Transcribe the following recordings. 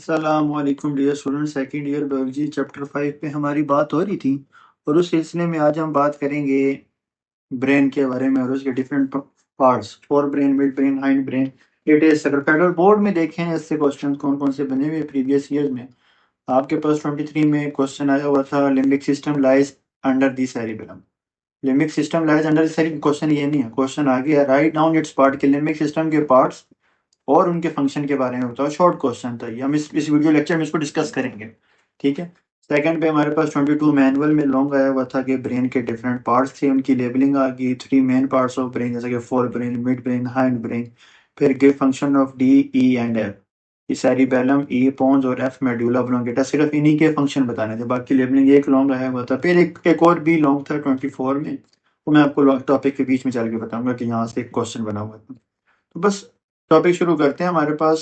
अस्सलामुअलैकुम dear student, second year biology chapter 5 पे हमारी बात हो रही थी और उस सिलसिले में आज हम बात करेंगे ब्रेन के बारे में और उसके different parts, fore brain, midbrain, hind brain. It is अगर फेडरल बोर्ड में देखें इससे क्वेश्चन कौन कौन से बने हुए प्रीवियस ईयर में, आपके पास 23 में क्वेश्चन आया हुआ था limbic system lies under the cerebellum. Limbic system lies under the cerebellum, question ये नहीं है, क्वेश्चन आ गया राइट डाउन इट्स पार्ट के लिम्बिक सिस्टम के पार्ट्स और उनके फंक्शन के बारे में बताओ। शॉर्ट क्वेश्चन था ये, हम इस वीडियो लेक्चर में इसको डिस्कस करेंगे। ठीक है। सेकंड पे हमारे पास 22 मैनुअल में लॉन्ग आया हुआ था कि ब्रेन के डिफरेंट पार्ट्स थे, उनकी लेबलिंग आ गई। 3 मेन पार्ट्स ऑफ ब्रेन जैसे कि forebrain, midbrain, hindbrain. फिर give function of D, E and F. Cerebellum, E pons और एफ मेडुला ऑब्लोंगेटा, सिर्फ इन्हीं के फंक्शन बताने थे, बाकी लेबलिंग एक लॉन्ग आया हुआ था। फिर एक और भी लॉन्ग था 24 में, वो मैं आपको टॉपिक के बीच में चल के बताऊंगा कि यहाँ से एक क्वेश्चन बना हुआ था। तो बस टॉपिक शुरू करते हैं। हमारे पास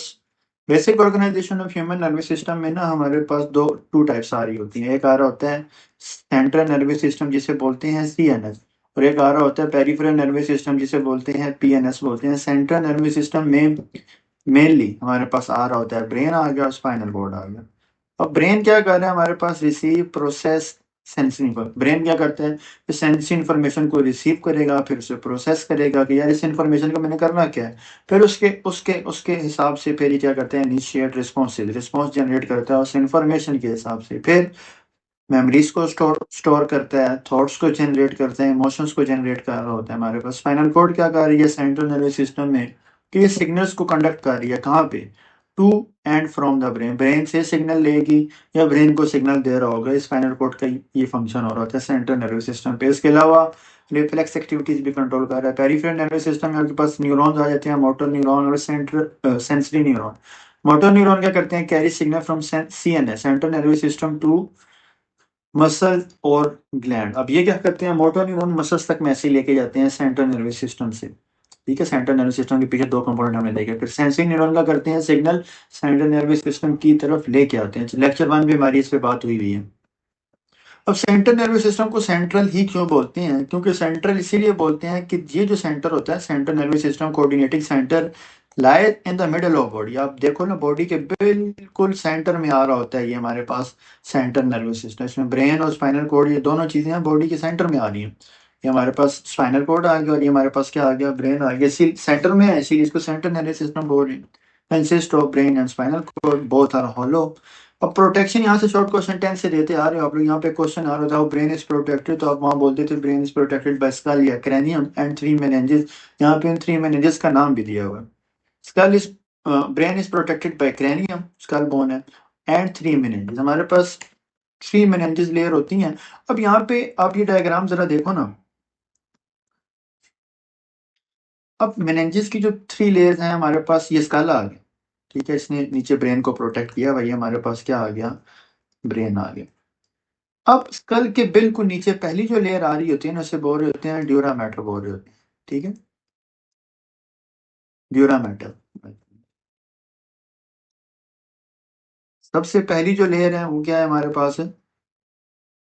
basic organisation of human nervous system में ना हमारे पास टू टाइप्स आ रही होती हैं। एक आ रहा होता है सेंट्रल नर्वस सिस्टम जिसे बोलते हैं सीएनएस, और एक आ रहा होता है पेरिफेरल नर्वस सिस्टम जिसे बोलते हैं पीएनएस बोलते हैं। सेंट्रल नर्वस सिस्टम में मेनली हमारे पास आ रहा होता है ब्रेन आ गया और स्पाइनल कॉर्ड आ गया। अब ब्रेन क्या कर रहा है हमारे पास, रिसीव, प्रोसेस, सेंसिंग। ब्रेन क्या करता है, सेंसिंग इन्फॉर्मेशन को रिसीव करेगा, फिर उसे प्रोसेस करेगा कि यार इस इन्फॉर्मेशन को मैंने करना क्या है। फिर उसके उसके उसके हिसाब से फिर ये क्या करते हैं, इनिशिएट रिस्पॉन्स जनरेट करता है उस इन्फॉर्मेशन के हिसाब से। फिर मेमोरीज को स्टोर करता है, थॉट्स को जनरेट करता है, इमोशंस को जनरेट कर रहा होता है। हमारे पास स्पाइनल कॉर्ड क्या कर रही है सेंट्रल नर्वस सिस्टम में, कि ये सिग्नल्स को कंडक्ट कर रही है कहाँ पे, to and from the brain. Brain से सिग्नल लेगी या ब्रेन को सिग्नल दे रहा होगा। स्पाइनल कॉर्ड का ये फंक्शन हो रहा होता है सेंट्रल नर्वस सिस्टम पे। इसके अलावा रिफ्लेक्स एक्टिविटीज भी कंट्रोल कर रहा है। पेरिफेरल नर्वस सिस्टम में आपके पास न्यूरॉन्स आ जाते हैं, मोटर न्यूरॉन और सेंसरी न्यूरॉन। मोटर न्यूरॉन क्या करते हैं, carry signal from CNS central nervous system to muscle और ग्लैंड। अब ये क्या करते हैं, मोटर न्यूरॉन मसल्स तक मैसेज लेके जाते हैं सेंट्रल नर्वस सिस्टम से। ठीक है, सेंट्रल नर्वस सिस्टम के पीछे दो कंपोनेंट हमने देखे। फिर सेंसिंग न्यूरॉन का करते हैं सिग्नल सेंट्रल नर्वस सिस्टम की तरफ लेके आते हैं। लेक्चर 1 में हमारी इस पे बात हुई है। अब सेंट्रल नर्वस सिस्टम को सेंट्रल ही क्यों बोलते हैं, क्योंकि सेंट्रल इसीलिए बोलते हैं कि ये जो सेंटर होता है central nervous system coordinating centre lies in the middle of body. आप देखो ना, बॉडी के बिल्कुल सेंटर में आ रहा होता है ये हमारे पास सेंट्रल नर्वस सिस्टम। इसमें ब्रेन और स्पाइनल कॉर्ड, ये दोनों चीजें बॉडी के सेंटर में आ रही हैं। ये हमारे पास स्पाइनल कॉर्ड आ गया और ये हमारे पास क्या आ गया, ब्रेन आ गया। इसी सेंटर में है, इसीलिए इसको सेंट्रल नर्वस सिस्टम बोल रहे हैं। Consist of brain and spinal cord, both are hollow. अब प्रोटेक्शन यहाँ से शॉर्ट क्वेश्चन 10 से देते आ रहे हो आप लोग। यहाँ पे क्वेश्चन आ रहा था ब्रेन इज प्रोटेक्टेड, तो आप वहाँ बोलते थे brain is protected by skull या क्रैनियम एंड 3 मेनिंजेस। यहाँ पे इन 3 मेनिंजेस का नाम भी दिया हुआ है। Skull is brain is protected bye cranium, skull bone है, एंड 3 मेनिंजेस। हमारे पास 3 मेनिंजेस लेयर होती हैं। अब यहाँ पे आप ये डायग्राम जरा देखो ना। अब मेनिंजेस की जो 3 लेयर्स हैं हमारे पास, ये स्कल आ गया। ठीक है, इसने नीचे ब्रेन को प्रोटेक्ट किया भाई, हमारे पास क्या आ गया, ब्रेन आ गया। अब स्कल के बिल्कुल नीचे पहली जो लेयर आ रही होती है ना, उसे बोल रहे होते हैं ड्यूरा मैटर बोल रहे होते हैं। ठीक है, ड्यूरा मैटर। सबसे पहली जो लेयर है वो क्या है हमारे पास, है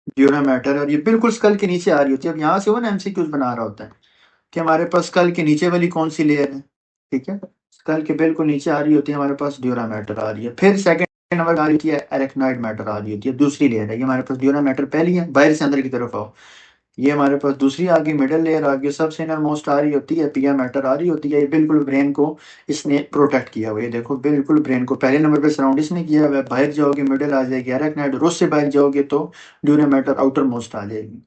ड्यूरा मैटर, और ये बिल्कुल स्कल के नीचे आ रही होती है। अब यहाँ से वो ना एमसीक्यूज बना रहा होता है कि हमारे पास स्कल के नीचे वाली कौन सी लेयर है। ठीक है, स्कल के बिल्कुल नीचे आ रही होती है हमारे पास ड्यूरा मैटर आ रही है। फिर सेकंड नंबर आ रही है एरेक्नॉइड मैटर आ रही होती है, दूसरी लेयर है। ये हमारे पास ड्यूरा मैटर पहली है, बाहर से अंदर की तरफ आओ, ये हमारे पास दूसरी आ गई, मिडल लेयर आ गई, सबसे इनर मोस्ट आ रही होती है पिया मैटर आ रही होती है। ये बिल्कुल ब्रेन को इसने प्रोटेक्ट किया हुआ है। ये देखो बिल्कुल ब्रेन को पहले नंबर पे सराउंड इसने किया हुआ है। बाहर जाओगे मिडल आ जाएगी एरेक्नॉइड, और उससे बाहर जाओगे तो ड्यूरा मैटर आउटर मोस्ट आ जाएगी।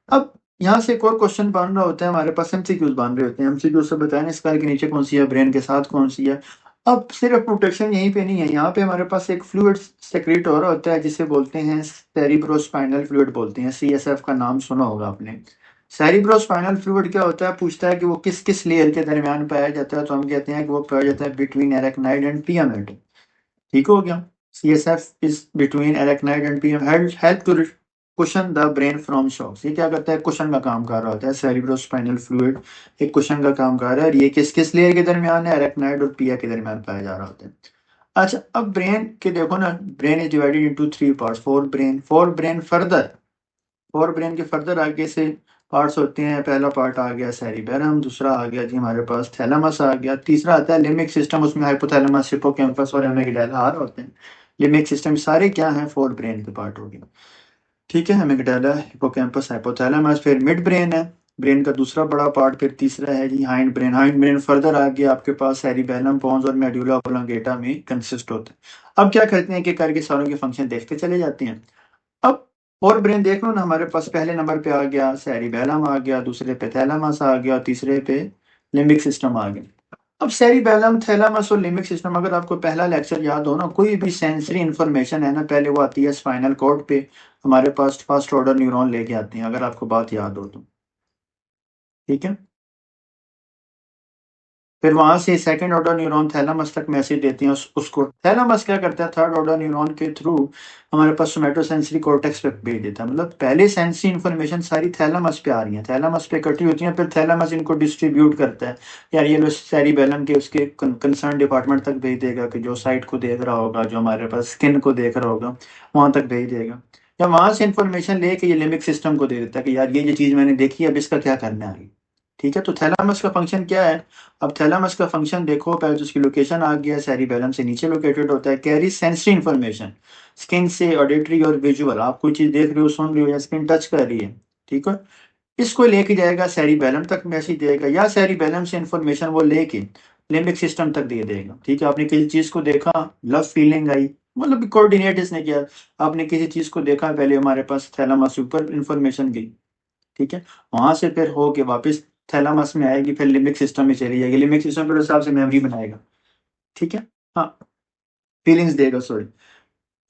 अब यहाँ से एक और क्वेश्चन बन रहा होता है हमारे पास, एमसीक्यूज बन रहे होते हैं। एमसीक्यू से बताएं स्कल के नीचे कौन सी है, ब्रेन के साथ कौन सी है। अब सिर्फ प्रोटेक्शन यहीं पे नहीं है, यहाँ पे हमारे पास एक फ्लूइड सेक्रेट हो रहा होता है जिसे बोलते हैं सेरिब्रोस्पाइनल फ्लूइड बोलते हैं। सीएसएफ का नाम सुना होगा आपने। सेरिब्रोस्पाइनल फ्लूइड क्या होता है, पूछता है कि वो किस किस लेयर के दरमियान पाया जाता है, तो हम कहते हैं कि वो पाया जाता है बिटवीन एरेक्नाइड एंड पियामेड। ठीक हो गया, CSF is between arachnoid and PM, help to cushion the brain from shocks. ये क्या करता है, कुशन का काम कर रहा होता है। सेरिब्रोस्पाइनल फ्लूइड एक कुशन का काम कर रहा है, और ये किस किस लेयर के दरमियान है, एरेक्नाइड और पिया के दरमियान पाया जा रहा होता है। अच्छा, अब ब्रेन के देखो ना, brain is divided into 3 parts. Fore brain के फर्दर आगे से पार्ट्स होते हैं। पहला पार्ट आ गया सेरिबेलम, दूसरा आ गया जी हमारे पास थैलेमस आ गया, तीसरा आता है लिम्बिक सिस्टम, उसमें हाइपोथैलेमस, हिप्पोकैम्पस और एमिग्डाला आ रहे होते हैं। लिम्बिक सिस्टम सारे क्या हैं, फोर ब्रेन के पार्ट हो गए। ठीक है, एमिगडाला, हिपोकैम्पस, हाइपोथैलेमस, फिर मिड ब्रेन है, ब्रेन का दूसरा बड़ा पार्ट। फिर तीसरा है जी hindbrain. Hindbrain further आगे आपके पास सेरिबेलम, पोन्स और मेडुला ऑब्लोंगेटा में कंसिस्ट होता है। अब क्या करते हैं कि करके सारों के फंक्शन देखते चले जाते हैं। अब और ब्रेन देख लो ना, हमारे पास पहले नंबर पे आ गया सेरिबेलम आ गया, दूसरे पे थैलेमस आ गया, तीसरे पे लिम्बिक सिस्टम आ गया। अब सेरिबेलम, थैलेमस और लिम्बिक सिस्टम, अगर आपको पहला लेक्चर याद हो ना, कोई भी सेंसरी इंफॉर्मेशन है ना, पहले वो आती है स्पाइनल कॉर्ड पे, हमारे पास फर्स्ट ऑर्डर न्यूरॉन लेके आते हैं, अगर आपको बात याद हो तो। ठीक है, फिर वहां से सेकंड ऑर्डर न्यूरॉन थैलेमस तक मैसेज देते हैं, उसको थैलेमस क्या करता है, थर्ड ऑर्डर न्यूरॉन के थ्रू हमारे पास सोमैटोसेंसरी कॉर्टेक्स पे भेज देता है। मतलब पहले सेंसरी इन्फॉर्मेशन सारी थैलेमस पे आ रही है, थैलेमस पे इकट्ठी होती है, फिर थैलेमस इनको डिस्ट्रीब्यूट करता है। यार ये लो सेरिबेलम के उसके कंसर्न डिपार्टमेंट तक भेज देगा, कि जो साइट को देख रहा होगा, जो हमारे पास स्किन को देख रहा होगा, वहां तक भेज देगा। या वहां से इंफॉर्मेशन लेके ये लिम्बिक सिस्टम को दे देता है कि यार ये चीज मैंने देखी है, अब इसका क्या करना है आगे। ठीक है, तो थैलेमस का फंक्शन क्या है। अब थैलेमस का फंक्शन देखो, पहले तो उसकी लोकेशन आ गया, सेरिबेलम से नीचे लोकेटेड होता है, कैरी सेंसरी इन्फॉर्मेशन, स्किन से ऑडिटरी और विजुअल, आप कोई चीज देख रहे हो, सुन रहे हो, या स्किन टच कर रही है, ठीक है, इसको लेके जाएगा सेरिबेलम तक मैसेज देगा, या सेरिबेलम से इंफॉर्मेशन वो लेके लिम्बिक सिस्टम तक दे देगा। ठीक है, आपने किसी चीज को देखा, लव फीलिंग आई, मतलब कोऑर्डिनेट इसने किया, आपने किसी चीज को देखा, पहले हमारे पास थैलेमस से ऊपर इंफॉर्मेशन गई, ठीक है, वहां से फिर हो के वापस थैलामस में आएगी, फिर लिम्बिक सिस्टम में चली जाएगी, लिम्बिक सिस्टम फिर उस हिसाब से मेमोरी बनाएगा। ठीक है, हाँ, फीलिंग्स देगा, सॉरी।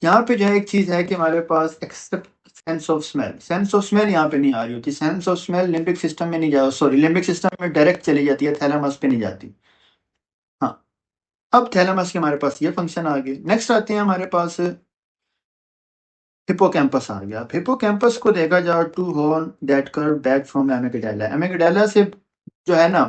यहाँ पे जो है एक चीज है कि हमारे पास except sense of smell, sense of smell यहाँ पे नहीं आ रही होती, sense of smell limbic system में नहीं जा, सॉरी, लिम्बिक सिस्टम में डायरेक्ट चली जाती है, थैलामस पे नहीं जाती। हाँ, अब थैलामस के हमारे पास ये फंक्शन आ गए। नेक्स्ट आते हैं हमारे पास हिपोकैम्पस आ गया। हिपोकैम्पस को देखा जाए, two horn that curve back from amygdala, amygdala से जो है ना,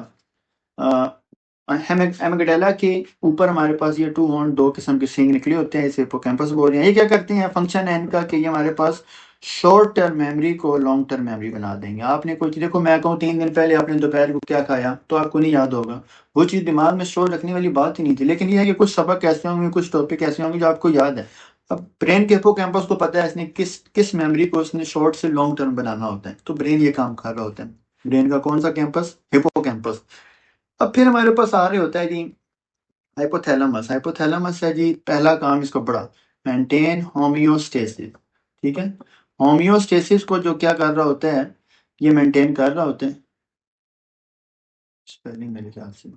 एमिगडाला के ऊपर हमारे पास ये टू हॉर्न, दो किस्म के सींग निकले होते हैं, इसे हिप्पोकैम्पस बोल रहे हैं। ये क्या करते हैं, फंक्शन है इनका कि ये हमारे पास शॉर्ट टर्म मेमोरी को लॉन्ग टर्म मेमोरी बना देंगे। आपने कोई चीज देखो, मैं कहूँ 3 दिन पहले आपने दोपहर को क्या खाया, तो आपको नहीं याद होगा, वो चीज दिमाग में स्टोर रखने वाली बात ही नहीं थी। लेकिन ये है कि कुछ सबक ऐसे होंगे, कुछ टॉपिक ऐसे होंगे जो आपको याद है। अब ब्रेन के हिप्पोकैम्पस को पता है इसने किस किस मेमोरी को उसने शॉर्ट से लॉन्ग टर्म बनाना होता है, तो ब्रेन ये काम कर रहा होता है। ब्रेन का कौन सा कैंपस, हिप्पोकैम्पस। अब फिर हमारे पास आ रहे होता है जी हाइपोथैलेमस। हाइपोथैलेमस है जी पहला काम इसको बड़ा, मेंटेन होमियोस्टेसिस। ठीक है, होमियोस्टेसिस को जो क्या कर रहा होता है, ये मेंटेन कर रहा होता है, स्पेलिंग मेरे ख्याल से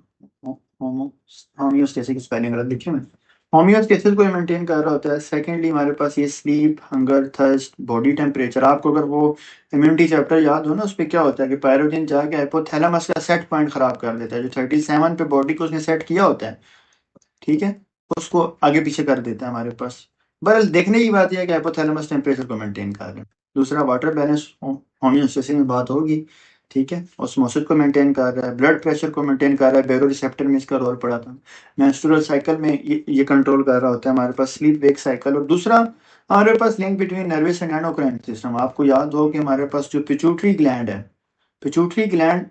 होमो होमियोस्टेसिस की स्पेलिंग गलत लिखी मैं। होमियोस्टेसिस को मेंटेन कर रहा होता है। सेकेंडली हमारे पास ये sleep, hunger, thirst, body temperature. आपको अगर वो इम्यूनिटी चैप्टर याद हो ना, उस पर क्या होता है कि पायरोजिन जाके हाइपोथैलेमस का सेट पॉइंट खराब कर देता है, जो 37 पे बॉडी को उसने सेट किया होता है, ठीक है, उसको आगे पीछे कर देता है हमारे पास। बस देखने की बात यह है कि हाइपोथैलेमस टेम्परेचर को मेंटेन कर रहे हैं। दूसरा वाटर बैलेंस, होम्योस्टेसिस में बात होगी, ठीक है, ऑस्मोसिस को मेंटेन कर रहा है, ब्लड प्रेशर को मेंटेन कर रहा है, बेरो रिसेप्टर में इसका रोल पड़ा था। मेंस्ट्रुअल साइकिल में ये कंट्रोल कर रहा होता है हमारे पास, स्लीप वेक साइकिल। और दूसरा हमारे पास link between nervous and endocrine system. आपको याद हो कि हमारे पास जो पिट्यूटरी ग्लैंड है, पिट्यूटरी ग्लैंड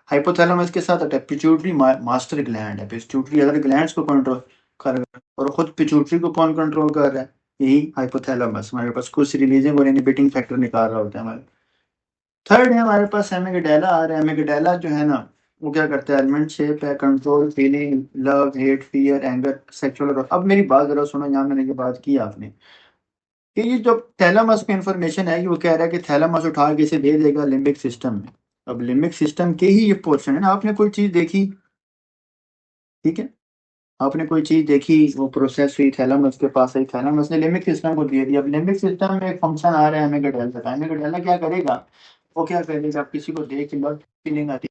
हाइपोथैलेमस के साथ अटैच, पिट्यूटरी मास्टर ग्लैंड है, पिट्यूटरी अदर ग्लैंड्स को कंट्रोल कर रहा है, और खुद पिट्यूटरी को कौन कंट्रोल कर रहा है, यही हाइपोथैलेमस। हमारे पास कुछ रिलीजिंग और इनहिबिटिंग फैक्टर निकाल रहा होता है हमारे। थर्ड है हमारे पास एमिगडाला आ रहा है। एमिगडाला जो है ना, वो क्या करता है, एलिमेंट शेप है, control, feeling, love, hate, fear, anger, sexual. अब मेरी बात जरा सुनो, यहाँ मैंने ये बात की आपने कि ये जो थैलेमस की इंफॉर्मेशन है, वो कह रहा है कि थैलेमस उठा के इसे दे देगा लिम्बिक सिस्टम में। अब लिम्बिक सिस्टम के ही ये पोर्शन है ना, आपने कोई चीज देखी, ठीक है, आपने कोई चीज देखी, वो प्रोसेस हुई, थैलेमस के पास आई, थैलेमस ने लिम्बिक सिस्टम को दे दिया। अब लिम्बिक सिस्टम में एक फंक्शन आ रहा है एमिगडाला का। एमिगडाला क्या करेगा, वो क्या करेगा, आप किसी को देख के फीलिंग आती